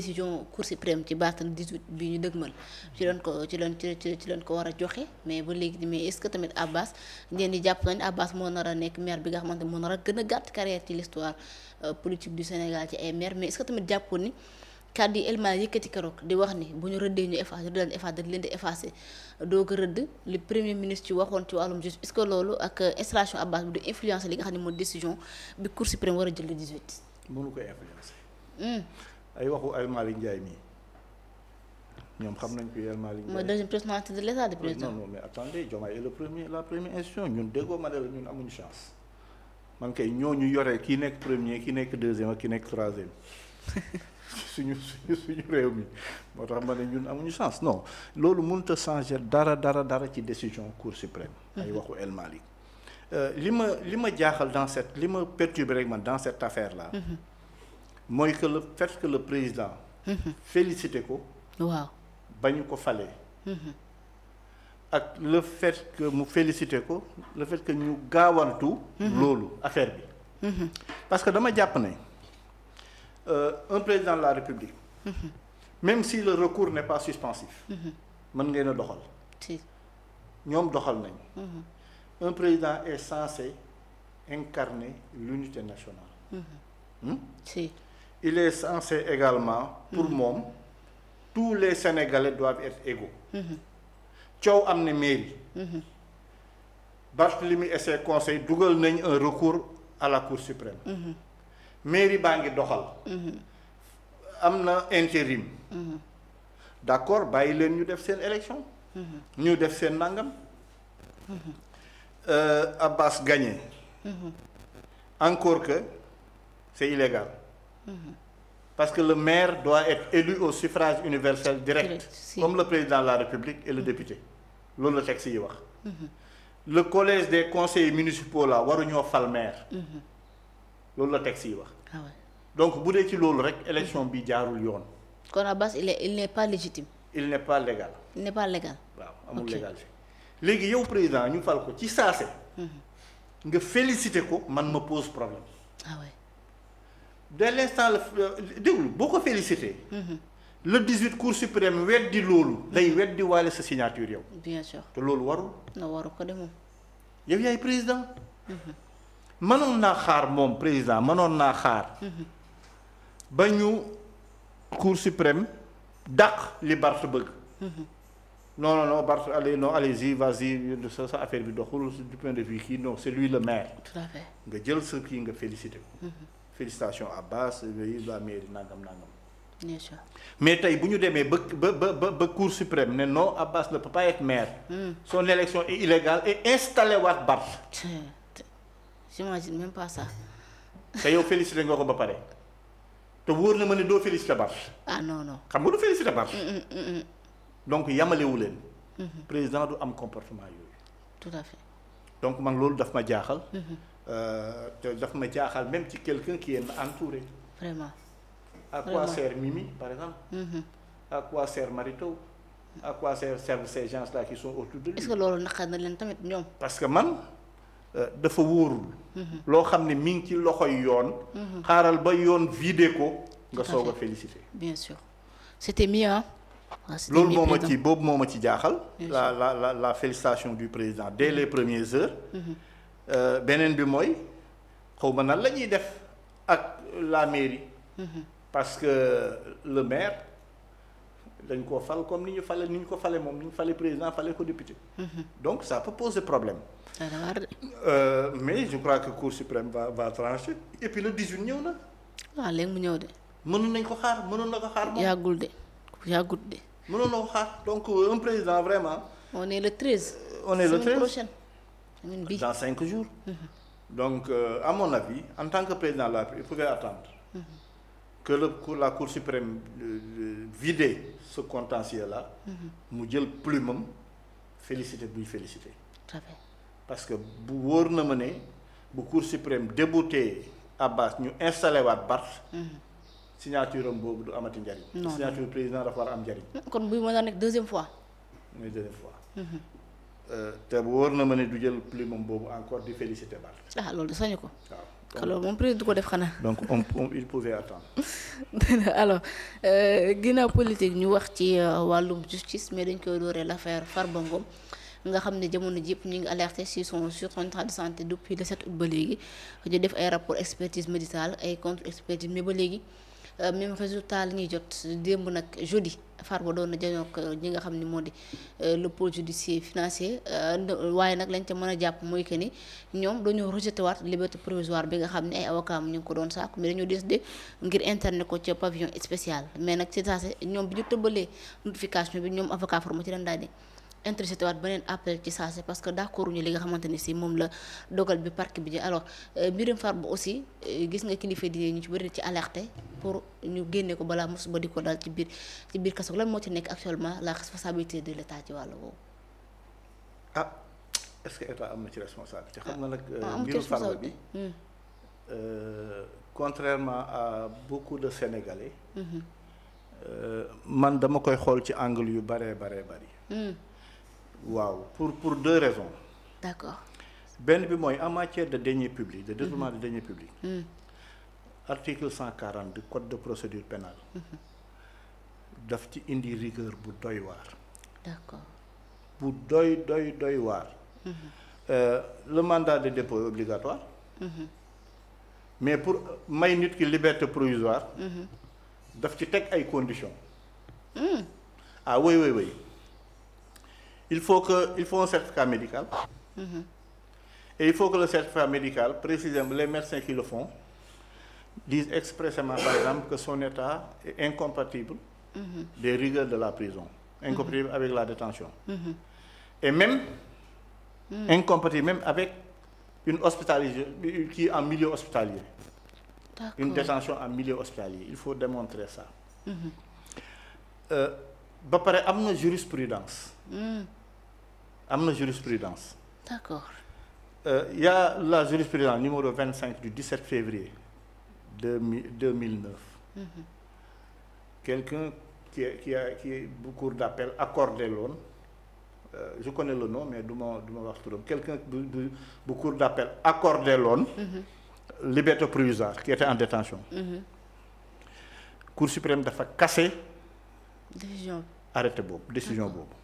décision Cour suprême ci baatal 18 bi ñu dëgmal ci leen ko war a joxe mais ba léegi mais est-ce que tamit Abbas ngeen di jàpp nañ Abbas moo nar a nekk maire bi nga xamante moo nar a gën a gàtt carrière ci l'histoire politique du Sénégal ci ay maire mais est-ce que tamit jàppoon ni kàddu yi Elma yëkkati keroog di wax ni bu ñu rëddee ñu effacé du leen effacé dañ leen di effacé doog a rëdd li premier ministre ci waxoon ci wàllum justice est-ce que loolu ak installation Abbas bi du influencer li nga xam ne mooy décision bi Cour suprême war a jël le 18. mënu ko influencer. ay waxu El Malick Ndiaye mii ñoom xam nañ ko El Malick Ndiaye. mooy deuxième personnalité de l'État de président. non mais attendez Diomaye est la première institution ñun déggoo ma ne la ñun amuñu chance man kay ñooñu yore kii nekk premier kii nekk deuxième ak kii nekk troisième suñu réew mi moo tax ma ne ñun amuñu chance non loolu mënut a changer dara ci décision Cour suprême. ay waxu El Malick. li ma jaaxal li ma perturbé rek man dans cette affaire là. mooy que le fait que le président. félicité ko. waaw bañu ko falee. ak le fait que mu félicité ko le fait que ñu gaawantu. loolu affaire bi. parce que dama jàpp ne un président de la République. même si le recours n'est pas suspensif. mën ngeen a doxal. si ñoom doxal nañ. un président est censé incarner l'unité nationale. si. Il est censé également pour moom tous les Sénégalais doivent être égaux. coow am na mairie. Barthélémy et ses conseils dugal nañ un recours à la Cour suprême. mairie baa ngi doxal. am na intérim. d'accord bàyyi leen ñu def seen élection. ñu def seen nangam. Abbas gagné. encore que c'est illégal. Parce que le maire doit être élu au suffrage universel direct, comme le président de la République et le député. loolu la texte yi wax. le collège des conseillers municipaux là waruñoo fal maire. loolu la texte yi wax. donc bu dee ci loolu rek élection bi jaarul yoon. kon Abbas il n'est pas légitime. il n'est pas légal. il n'est pas légal. waaw amul légalité. léegi yow président ñu fal ko ci saase. nga féliciter ko man ma pose problème. dès l'instant déglu boo ko félicité. le 18 Cour suprême weddi loolu. day weddi waale sa signature yow. bien sûr te loolu warul. na waru ko de moom. yow yaay président. mënoon naa xaar moom président mënoon naa xaar. ba ñu Cour suprême dàq li Barth bëgg. non Barth allez-y vas-y sa affaire bi doxul du point de vue kii non c'est lui le maire. tout à fait nga jël sa kii nga félicité ko. félicitations Abbas la mairie nangam. bien sûr mais tey bu ñu demee ba Cour suprême ne non Abbas ne peut pas être maire. son élection est illégale et installé waat Barth. j'imagine même pas ça. te yow félicité nga ko ba pare te wóor na ma ne doo félicité Barth. ah non. xam nga du félicité Barth. donc yamalewu leen. président du am comportement yooyu. tout à fait. donc man loolu daf ma jaaxal. te daf ma jaaxal même ci quelqu'un qui est entouré. vraiment. à quoi sert Mimi par exemple. à quoi sert Marito. à quoi servent ces gens-là qui sont autour de lui. est-ce que loolu naqar na leen tamit ñoom. parce que man dafa wóorul. loo xam ne mi ngi ci loxoy yoon. xaaral ba yoon vidé ko. nga soog a féliciter. bien sûr c'était mieux loolu moo ma ci jaaxal. la félicitation du président dès les premières heures. beneen bi mooy xaw ma nan la ñuy def ak la mairie. parce que le maire dañ koo fal comme ni ñu ko fale moom ni ñu fale président fale ko député. donc ça peut poser problème. mais je crois que Cour suprême va trancher et puis le 18 ñëw na. waaw léegi mu ñëw de. mënoon na ko xaar moom. yàggul de. mënoon na ko xaar donc un président vraiment. on est le 13. semaine prochaine. dans 5 jours. donc à mon avis en tant que président de la République il faut attendre. que la Cour suprême vide ce contentieux là. mu jël plumam félicité buy félicité. tout à fait. parce que bu wóor na ma ne bu Cour suprême débouté Abbas ñu installé waat Barth. signature am boobu du amati njariñ. non signature président dafa war a am njariñ. kon buy mën a nekk deuxième fois. mooy deuxième fois. te wóor na ma ne du jël plumam boobu encore di félicité Barth. loolu de sañu ko. waaw alors moom président du ko def xanaa. donc il pouvait attendre. alors ginnaaw politique ñu wax ci wàllum justice mais dañ koy dooree l'affaire Farba Ngom nga xam ne jamono ji yëpp ñu ngi alerté sur son état de santé depuis le 7 août ba léegi ñu def ay rapport expertise médicale ay contre expertise mais ba léegi même résultat li ñuy jot démb nag jeudi Farba doon na janook ñi nga xam ne moo di le pôle judiciaire financier waaye nag lañ ca mën a jàpp mooy que ni ñoom dañoo rejeté waat liberté provisoire bi nga xam ne ay avocats ñu ngi ko doon sàkku mais dañoo décidé ngir interner ko ca pavillon spécial mais nag ci saa si ñoom bi ñu tëbbalee notification bi ñoom avocat Farba ci leen daal di interjeté waat beneen appel ci saa si parce que d'accord ñu li nga xamante ni si moom la dogal bi parc bi ji alors mbirum Farba aussi gis nga kilifa di ñu ci bëri ci alerté pour ñu génne ko balaa mos ba di ko dal ci biir kaso lan moo ci nekk actuellement la responsabilité de l'État ci wàll woowu. ah est-ce que état am na ci responsabilité. xam nga nag mbirum Farba bi contrairement à beaucoup de Sénégalais. man dama koy xool ci angle yu bari. waaw pour deux raisons. D'accord. benn bi mooy en matière de deniers publics de détournement de deniers publics. article 140 du code de procédure pénale. daf ci indi rigueur bu doy waar. D'accord. bu doy waar. Le mandat de dépôt est obligatoire. mais pour may nit ki liberté provisoire. daf ci teg ay conditions. ah oui. il faut un certificat médical. Et il faut que le certificat médical, précisément les médecins qui le font, disent expressément par exemple que son état est incompatible des rigueurs de la prison, incompatible avec la détention. Et même incompatible même avec une hospitalisation qui est en milieu hospitalier. D'accord. Une détention en milieu hospitalier. Il faut démontrer ça. Ba pare am na jurisprudence. D'accord. Y a la jurisprudence numéro 25 du 17 février 2009. Quelqu'un qui est bu cour d'appel accordé loon je connais le nom mais du ma wax turam quelqu'un bu cour d'appel accordé loon liberté provisoire qui était en détention. Cour suprême dafa casser décision boobu.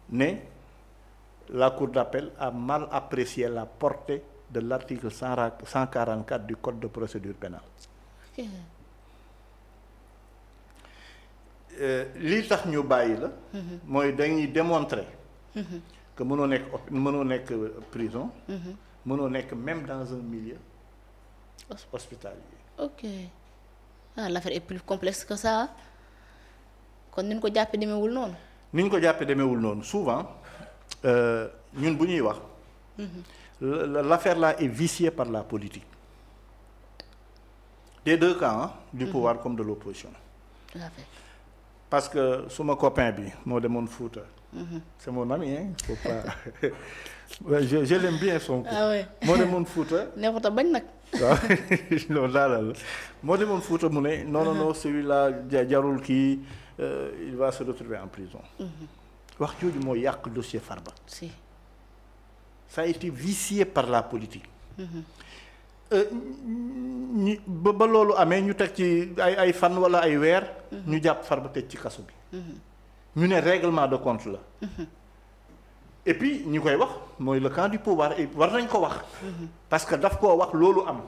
Ne la cour d'appel a mal apprécié la portée de l'article 144 du code de procédure pénale. Lii tax ñu bàyyi la. mooy dañuy démontrer. que mënoo nekk prison. mënoo nekk même dans un milieu hospitalier. Ok. L'affaire est plus complexe que ça. kon ni ñu ko jàppee demeewul noonu. Souvent ñun bu ñuy wax. l'affaire là est viciée par la politique. des deux camps du pouvoir comme de l'opposition. Tout à fait. Parce que suma copain bi moo demoon Fouta. C'est mon ami faut pas je l'aime bien son coup. moo demoon Fouta. neexut a bañ nag. waaw loolu daal moo demoon Fouta mu ne non celui-là jarul kii. Il va se retrouver en prison. wax jooju moo yàq dossier Farba. Si. Ça a été vicié par la politique. ba loolu amee ñu teg ci ay fan wala ay weer. ñu jàpp Farba tëj ci kaso bi. ñu ne règlement de compte la. et puis ñi koy wax mooy le camp du pouvoir et war nañ ko wax. parce que daf koo wax loolu am.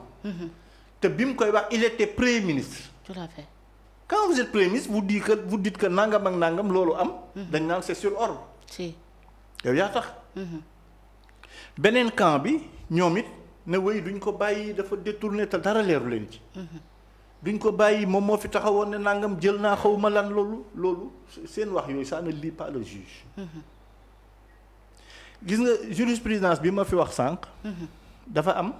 te bi mu koy wax il était premier ministre. Tout à fait. Quand vous êtes premier ministre vous dites que nangam ak nangam loolu am. dañ naan c'est sur ordre. Si. yow yaa tax. beneen camp bi ñoom it ne wéy duñ ko bàyyi dafa détourné te dara leeru leen ci. duñ ko bàyyi moom moo fi taxawoon ne nangam jël naa xawma lan loolu seen wax yooyu ça ne lit pas le juge. gis nga jurisprudence bi ma fi wax sànq. dafa am.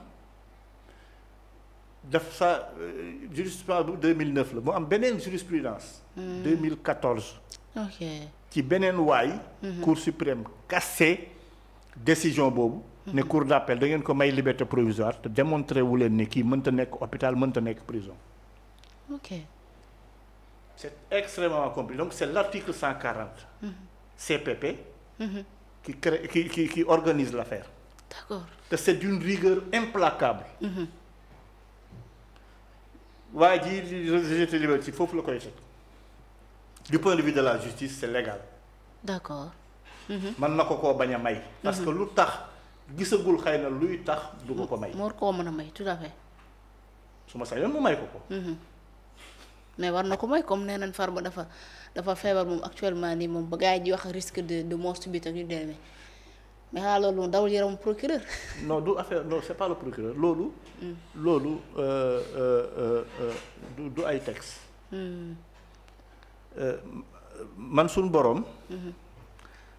jurisprudence bu 2009 la mu am beneen jurisprudence 2014 ok ci beneen waay cour suprême cassé décision boobu ne cour d'appel da ngeen ko may liberté provisoire te démontré wu leen ne kii mënta nekk hôpital mënta nekk prison. ok c'est extrêmement compliqué donc c'est l'article 140 CPP qui organise l'affaire. d'accord. te c'est d'une rigueur implacable. waa ji rejeté liberté foofu la koy teg du point de vue de la justice c'est légal. d'accord. mën na ko koo bañ a may. parce que lu tax gisagul xëy na luy tax du ko may. moo koo mën a may tout à fait. su ma sañoon mu may ko. mais war na ko may comme nee nañ Farba dafa feebar moom actuellement nii moom ba gars yi di wax risque de mort subite ak yu demee mais xanaa loolu moom dawul yaram procureur. non du affaire non c'est pas le procureur loolu. loolu du ay texte. man suñ boroom.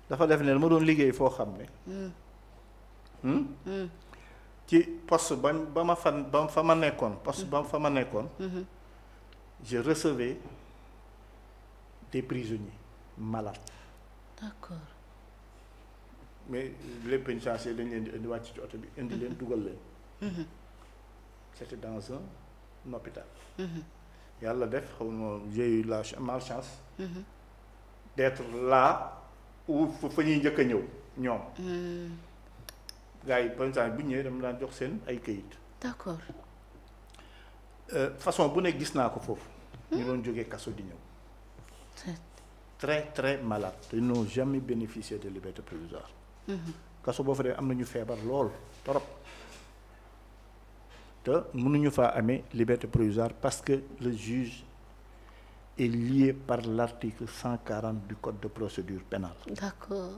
dafa def ne ma doon liggéey foo xam ne. ci poste ba ma fa ma nekkoon poste ba fa ma nekkoon. je recevais des prisonniers malades. d'accord. mais les pénitenciers dañ leen di indi wàcc ci oto bi indi leen dugal leen. c'était dans un hôpital. yàlla def xaw ma j'ai eu la malchance. d'être là où fa ñuy njëkk a ñëw ñoom. gars yi pénitencier bu ñëwee dama daan jox seen ay këyit. d'accord. façon bu ne gis naa ko foofu. ñu doon jógee kaso di ñëw. très très malade. ils n'ont jamais bénéficié de liberté provisoire. kaso boo fa demee am na ñu feebar lool trop. te mënuñu faa amee liberté provisoire parce que le juge est lié par l'article 140 du code de procédure pénale. d'accord.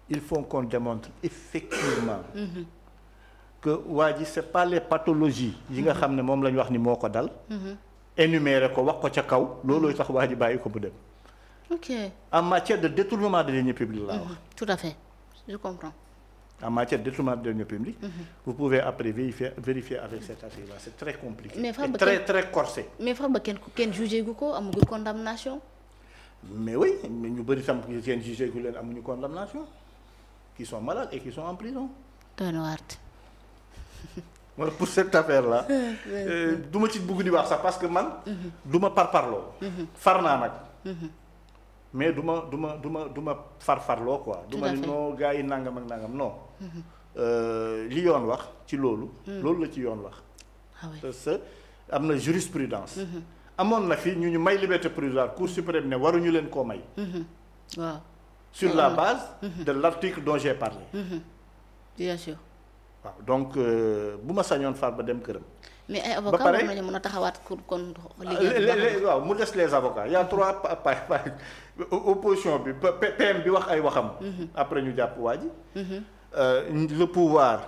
il faut qu'on démontre effectivement. que waa ji c'est pas les pathologies yi nga xam ne moom la ñu wax ni moo ko dal. énumérer ko wax ko ca kaw loolooy tax waa ji bàyyi ko bu dem. ok. en matière de détournement de deniers publics laa wax. tout à fait je comprends. en matière de détournement de deniers publics. vous pouvez après vérifier avec cet article là c'est très compliqué. mais Farba et très corsé. mais Farba kenn jugé gu ko amagul condamnation. mais oui mais ñu bëri tam kenn jugé gu leen amuñu condamnation. qui sont malades et qui sont en prison. doy na waar. voilà pour cette affaire là. du ma ci bugg di wax sax parce que man. du ma parparloo. far naa nag. mais du ma farfarloo quoi. du ma ni noo gars yi nangam ak nangam non. li yoon wax ci loolu. loolu la ci yoon wax. parce que am na jurisprudence. amoon na fi ñu may liberté provisoire cour suprême ne waruñu leen koo may. waaw. sur la base. de l'article dont j'ai parlé. bien sûr. waaw donc bu ma sañoon Farba dem këram. mais ay avocats war nañu mën a taxawaat kon liggéey waaw mu des les avocats y a 3 opposition bi PM bi wax ay waxam. après ñu jàpp waa ji. le pouvoir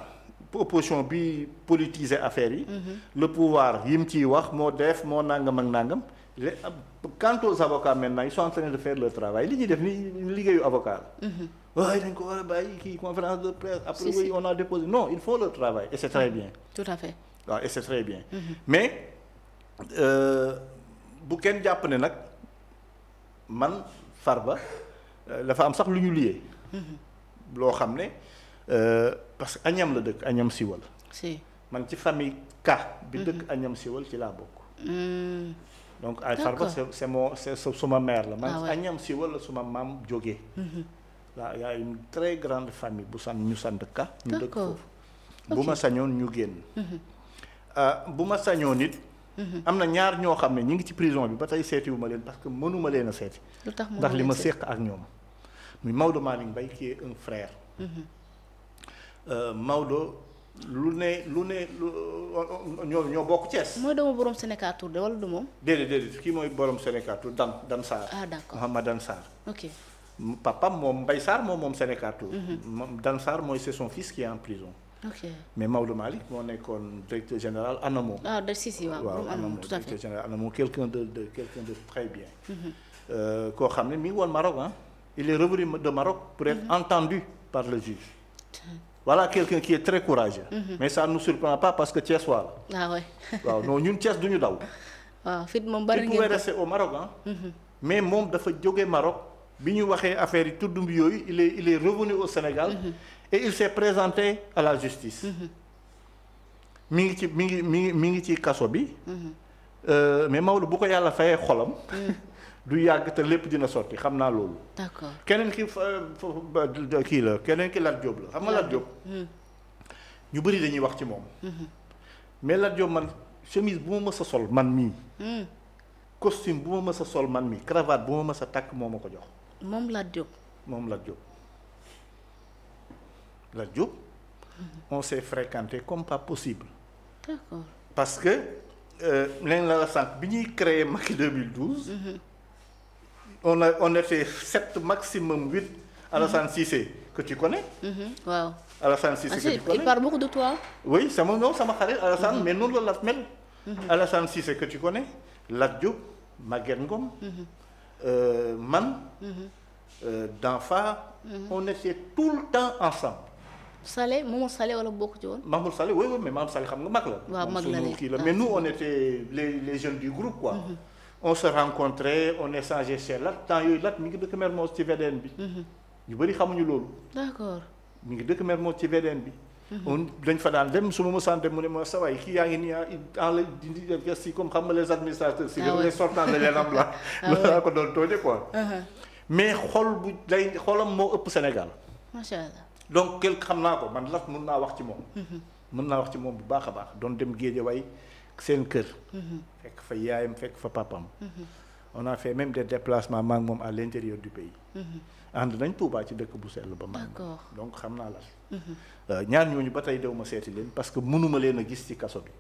opposition bi politiser affaire yi. le pouvoir yi mu ciy wax moo def moo nangam ak nangam. quant aux avocats maintenant ils sont en train de faire leur travail li ñuy def ni liggéeyu avocat la. waaye dañ ko war a bàyyi kii conférence de presse. après oui on a déposé non ils font leur travail et c'est très bien. tout à fait. waaw et c'est très bien. mais bu kenn jàpp ne nag man Farba dafa am sax lu ñu liyee. loo xam ne parce que Agnam la dëkk Agnam Siwal. si man ci famille Ka. bi dëkk Agnam Siwal ci laa bokk. donc ay Farba c'est suma mère la. man Agnam Siwal la suma maam jógee. là y a une très grande famille bu ñu sant Ka. ñu dëkk foofu. bu ma sañoon ñu génn. bu ma sañoon nit. am na ñaar ñoo xam ne ñu ngi ci prison bi ba tey seetiwuma leen parce que mënuma leen a seeti. ndax li ma séq ak ñoom. muy Maodo Malick Mbaye qui est un frère. Maodo lu ne ñoo bokk Thiès. mooy doomu borom Sénégal Tour de wala du moom. déedéet kii mooy borom Sénégal Tour Dan Sarr. ah d'accord Mouhamadan Sarr. ok. papam moom Mbaye Sarr moom Sénégal Tour. Dan Sarr mooy c'est son fils qui est en prison. ok mais Maodo Malick moo nekkoon directeur général ANAMO. si waaw ANAMO tout à fait directeur général ANAMO quelqu'un de très bien. koo xam ne mi ngi woon Maroc il est revenu de Maroc pour être entendu par le juge. voilà quelqu'un qui est très courageux. mais ça ne nous surprend pas parce que Thiès waa la. ah ouais. waaw non ñun Thiès du ñu daw. waaw fit moom bari ngeen il pouvait rester au Maroc mais moom dafa jóge Maroc bi ñu waxee affaire yi tudd mbi yooyu il est revenu au Sénégal. et il s'est présenté à la justice. mi ngi ci kaso bi. mais Maodo bu ko yàlla fayee xolam. du yàgg te lépp dina sotti xam naa loolu. d'accord keneen ki kii la keneen ki Lat Diop la xam nga Lat Diop. ñu bëri dañuy wax ci moom. mais Lat Diop man chemise bu ma mës a sol man mii. costume bu ma mës a sol man mii cravate bu ma mës a takk moo ma ko jox. moom Lat Diop. moom Lat Diop. Lat Diop. on s'est fréquenté comme pas possible. d'accord parce que leen la sànq bi ñuy créé Macky 2012. on était 7 maximum 8. Alassane Cissé que tu connais. waaw. Alassane Cissé que tu connais il parle beaucoup de toi. oui sama xarit Alassane mais noonu la mel. Alassane Cissé que tu connais. Lat Diop Maguette Ngom. man. Danfa. on était tout le temps ensemble. Salé Mamadou Salé wala bokk ci woon. Mamadou Salé oui mais Mamadou Salé xam nga mag la. waaw mag la kii la mais nous on était les jeunes du groupe quoi. on se rencontrait on échangeait chez Lat temps yooyu Lat mi ngi dëkk Mermoz ci VDN bi. ñu bëri xamuñu loolu. d'accord mi ngi dëkk Mermoz ci VDN bi. dañ fa daan dem su ma mësaan dem mu ne ma sa waay kii yaa ngi nii en la dindi si comme xam nga les administrateurs. si les sortants de l'ENAM la. loolu laa ko doon tooñe quoi. mais xol bu day xolam moo ëpp Sénégal. macha allah. donc quelque xam naa ko man Lat mën naa wax ci moom. mën naa wax ci moom bu baax a baax doon dem Guédiawaye seen kër. fekk fa yaayam fekk fa papam. on a fait même des déplacements maa ngi moom à l'intérieur du pays. ànd nañ Touba ci dëkk bu sell ba maa d'accord donc xam naa Lat. ñaar ñooñu ba tey dew ma seeti leen parce que mënuma leen a gis ci kaso bi.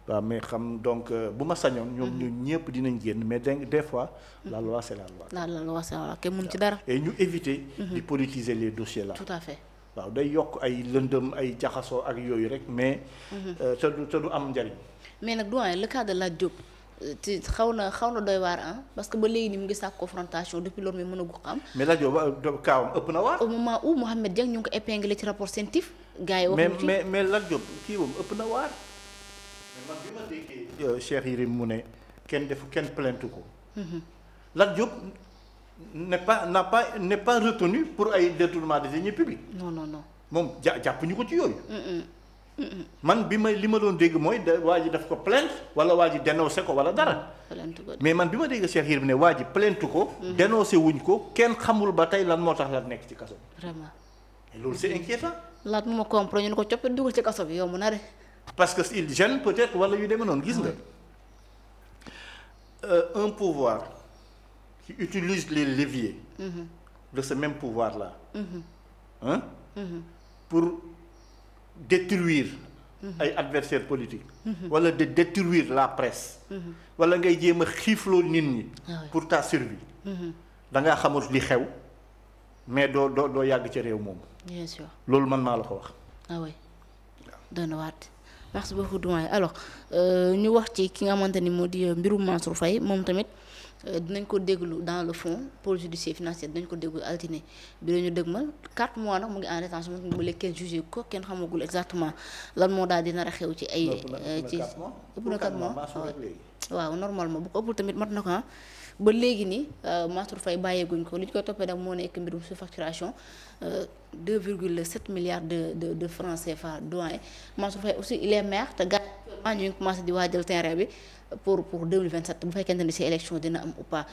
waaw mais xam donc bu ma sañoon. ñoom ñu ñëpp dinañ génn mais des fois. la loi c'est la loi. la loi c'est la loi kenn mun ci dara. et ñu éviter. di politiser les dossiers là. tout à fait. waaw day yokk ay lëndëm ay jaxasoo ak yooyu rek mais. te du am njariñ. mais nag doyen le cas de Lat Diop ci xaw na doy waar parce que ba léegi ni mu ngi sàkk confrontation depuis loolu mais mën a gu xam. mais Lat Diop kaawam ëpp na waar. au moment où Mohamed Dieng ñu ngi ko épinglé ci rapport CENTIF. gars yi waxuñu ci mais Lat Diop kii moom ëpp na waar. mais man bi ma déggee. Cheikh Yérim mu ne kenn plainte ko. Lat Diop n'est pas retenu pour ay détournement de deniers publics. non. moom jàppuñu ko ci yooyu. man li ma doon dégg mooy waa ji daf ko plainte wala waa ji dénoncé ko wala dara. mais man bi ma dégg Cheikh Yérim ne waa ji plainte ko. dénoncé wuñ ko kenn xamul ba tey lan moo tax Lat nekk ci kaso bi. vraiment. loolu c'est inquiétant. Lat mu ma comprendre ñu ne ko coppite dugal ci kaso bi yow mu na de. parce que il gêne peut-être wala yu demee noonu gis nga. un pouvoir qui utilise les leviers. de ce même pouvoir là. pour détruire ay adversaires politiques. wala de détruire la presse. wala ngay jéem a xiifloo nit ñi. pour ta survie. da ngaa xamul li xew mais doo yàgg ca réew moomu. bien sûr loolu man maa la ko wax. ah oui doon na waat merci beaucoup doyen alors ñu wax ci ki nga xamante ni moo di mbirum Mansour Faye moom tamit dinañ ko déglu dans le fond pôle judiciaire financier dinañ ko déglu altine bi la ñu dëgmal 4 mois nag mu ngi en rétention ba léegi kenn jugé ko kenn xamagul exactement lan moo daal dina raxew ci ay. ci ëpp na 4 mois waaw normalement bu ko ëppul tamit mat na ko ba léegi nii Mansour Faye bàyyeeguñ ko li ñu koy toppee nag moo nekk mbirum surfacturation 2,7 milliards de francs CFA doyen Mansour Faye aussi il est maire te gars ñu ngi commencé di waajal terrain bi pour 2027 bu fekkente ni ci élection dina am ou pas